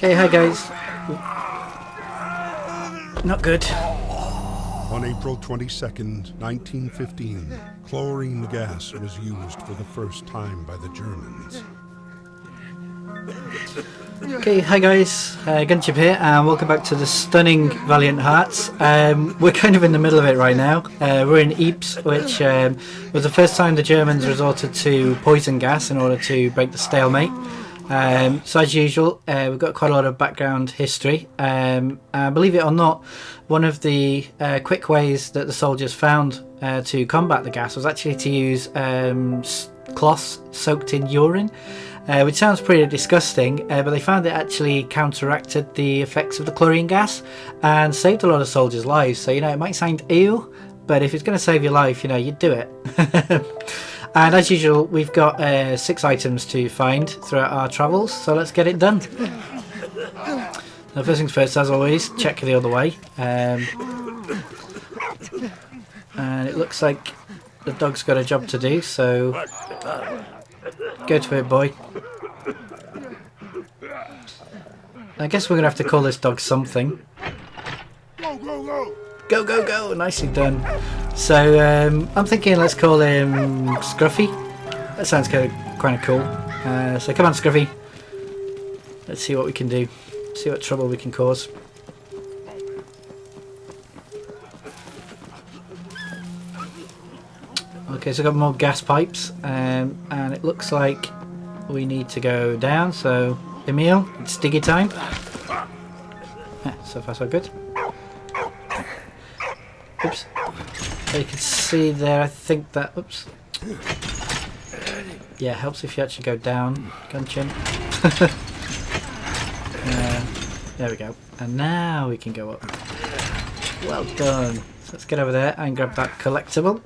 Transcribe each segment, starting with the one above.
Okay, hi guys. Not good. On April 22nd, 1915, chlorine gas was used for the first time by the Germans. Okay, hi guys, Gunship here, and welcome back to the stunning Valiant Hearts. We're kind of in the middle of it right now. We're in Ypres, which was the first time the Germans resorted to poison gas in order to break the stalemate. So as usual, we've got quite a lot of background history. Believe it or not, one of the quick ways that the soldiers found to combat the gas was actually to use cloths soaked in urine. Which sounds pretty disgusting, but they found it actually counteracted the effects of the chlorine gas and saved a lot of soldiers' lives. So, it might sound ew, but if it's going to save your life, you'd do it. And as usual, we've got 6 items to find throughout our travels, so let's get it done. Now, first things first, as always, check the other way. And it looks like the dog's got a job to do, so go to it, boy. I guess we're going to have to call this dog something. Go, go, go! Go, go, go! Nicely done. So, I'm thinking let's call him Scruffy. That sounds kind of cool. So come on, Scruffy. Let's see what we can do. See what trouble we can cause. Okay, so I've got more gas pipes, and it looks like we need to go down, so Emil, it's diggy time. Yeah, so far so good. Oops. So you can see there, I think that, oops. Yeah, helps if you actually go down, Gunchin. There we go. And now we can go up. Well done. So let's get over there and grab that collectible.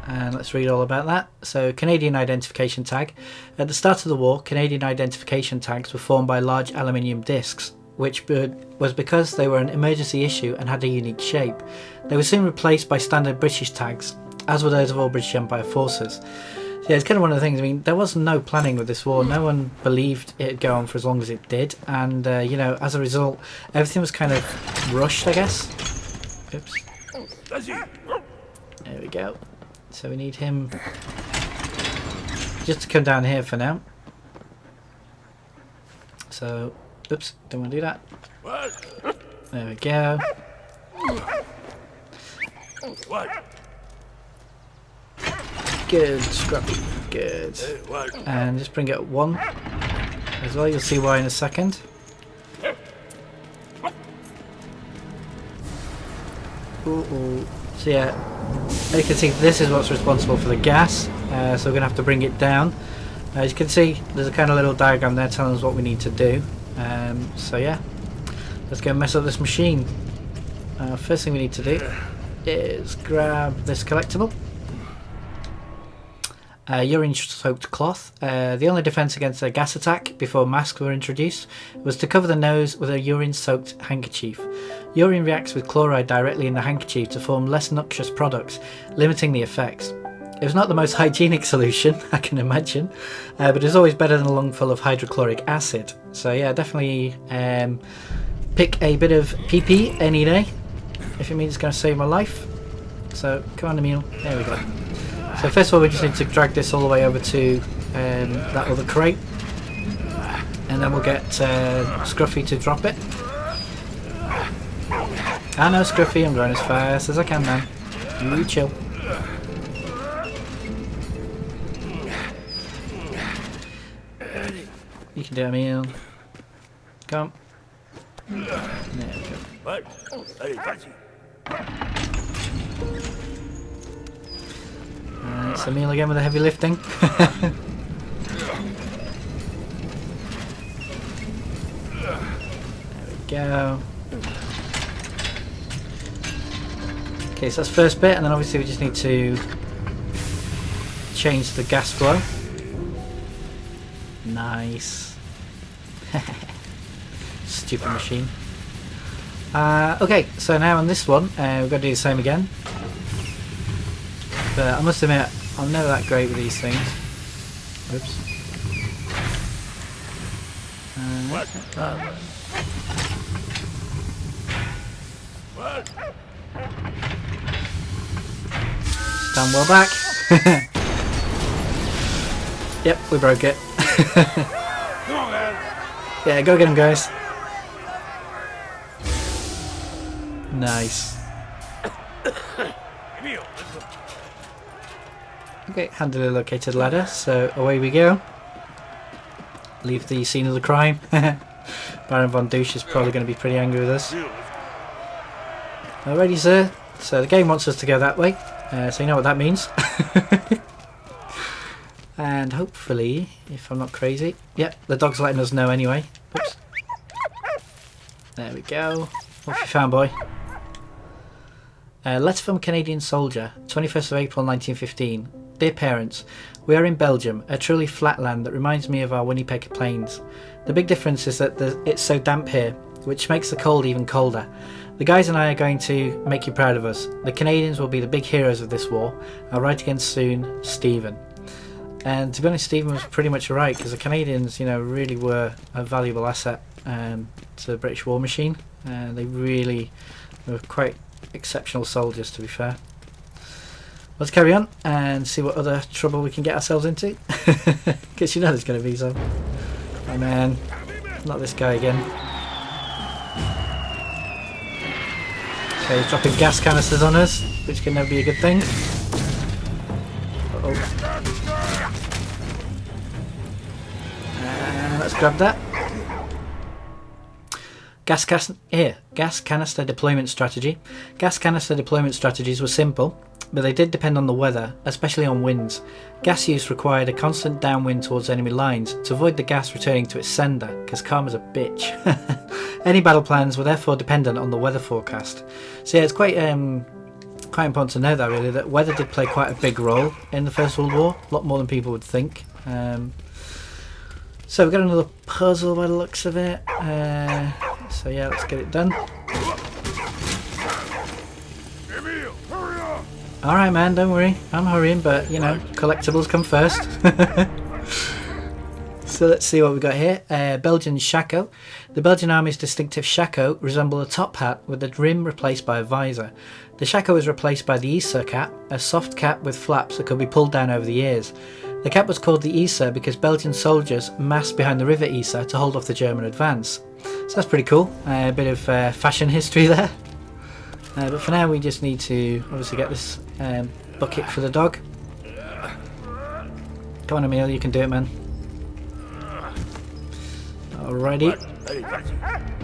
And let's read all about that. So, Canadian identification tag. At the start of the war, Canadian identification tags were formed by large aluminium discs, which was because they were an emergency issue and had a unique shape. They were soon replaced by standard British tags, as were those of all British Empire forces. So yeah, it's kind of one of the things, there was no planning with this war. No one believed it'd go on for as long as it did. And, as a result, everything was kind of rushed, I guess. Oops. There we go. So we need him just to come down here for now. So, oops, don't want to do that. There we go. Good, Scruffy, good. And just bring it up 1 as well, you'll see why in a second. Ooh. So yeah. As you can see, this is what's responsible for the gas, so we're going to have to bring it down. As you can see, there's a kind of little diagram there telling us what we need to do. So yeah, let's go mess up this machine. First thing we need to do is grab this collectible. Urine soaked cloth. The only defense against a gas attack before masks were introduced was to cover the nose with a urine soaked handkerchief. Urine reacts with chloride directly in the handkerchief to form less noxious products, limiting the effects. It was not the most hygienic solution, I can imagine, but it's always better than a lung full of hydrochloric acid. So yeah, definitely pick a bit of PP any day if it means it's going to save my life. So come on, Emil, there we go. So first of all, we just need to drag this all the way over to that other crate, and then we'll get Scruffy to drop it. I know, Scruffy, I'm going as fast as I can, man. You chill. You can do it, Emil. Come. There we go. It's Emil again with the heavy lifting. There we go. Okay, so that's first bit, and then obviously we just need to change the gas flow. Nice. Stupid machine. Okay, so now on this one, we've got to do the same again. But I must admit, I'm never that great with these things. Oops. Stand well back. Yep, we broke it. Yeah, go get him, guys. Nice. Okay, handily located ladder, so away we go. Leave the scene of the crime. Baron Von Douche is probably going to be pretty angry with us. Alrighty, sir. So the game wants us to go that way, so you know what that means. And hopefully, if I'm not crazy, yep, the dog's letting us know anyway. Oops. There we go. What have you found, boy? Letter from a Canadian soldier, 21st of April 1915. Dear parents, we are in Belgium, a truly flat land that reminds me of our Winnipeg plains. The big difference is that it's so damp here, which makes the cold even colder. The guys and I are going to make you proud of us. The Canadians will be the big heroes of this war. I'll write again soon, Stephen. And to be honest, Stephen was pretty much right, because the Canadians, you know, really were a valuable asset to the British war machine. They really were quite exceptional soldiers, to be fair. Let's carry on and see what other trouble we can get ourselves into. Because you know there's going to be some. Oh man, not this guy again. Okay, he's dropping gas canisters on us, which can never be a good thing. Uh-oh. Let's grab that. Gas canister deployment strategy. Gas canister deployment strategies were simple, but they did depend on the weather, especially on winds. Gas use required a constant downwind towards enemy lines to avoid the gas returning to its sender, because karma's a bitch. Any battle plans were therefore dependent on the weather forecast. So yeah, it's quite important to know that really, that weather did play quite a big role in the First World War, a lot more than people would think. So we've got another puzzle by the looks of it. So yeah, let's get it done. Alright man, don't worry, I'm hurrying, but you know, collectibles come first. So let's see what we got here. Belgian Shako. The Belgian Army's distinctive Shako resemble a top hat with the rim replaced by a visor. The Shako is replaced by the Ypres cap, a soft cap with flaps that could be pulled down over the ears. The cap was called the Ypres because Belgian soldiers massed behind the river Ypres to hold off the German advance. So that's pretty cool, a bit of fashion history there. But for now we just need to obviously get this bucket for the dog. Come on Emil, you can do it man. Alrighty.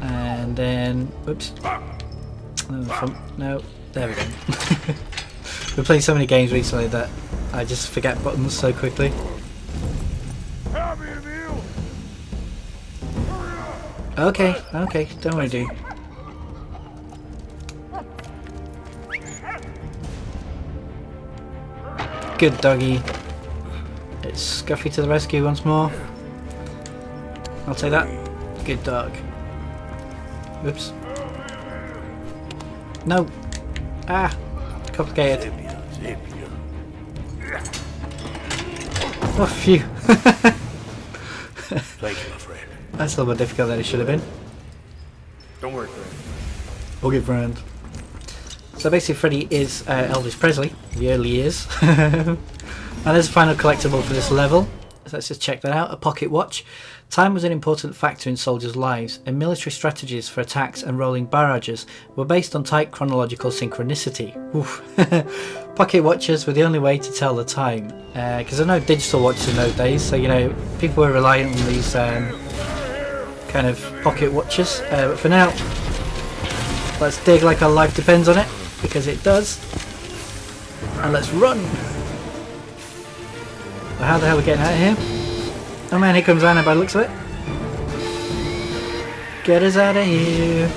And then, oops. No, there we go. We're playing so many games recently that I just forget buttons so quickly. Okay, don't worry dude. Good doggy. It's Scuffy to the rescue once more. I'll take that. Good dog. Oops. No. Ah. Complicated. Oh, phew. Thank you, my friend. That's a little bit difficult than it should have been. Don't worry, friend. Okay, friend. So basically Freddy is Elvis Presley, the early years. And there's a final collectible for this level. So let's just check that out. A pocket watch. Time was an important factor in soldiers' lives, and military strategies for attacks and rolling barrages were based on tight chronological synchronicity. Pocket watches were the only way to tell the time, because there are no digital watches in those days, so you know, people were reliant on these kind of pocket watches. But for now, let's dig like our life depends on it, because it does. And let's run! Well, how the hell are we getting out of here? Oh man, here comes Anna by the looks of it. Get us out of here.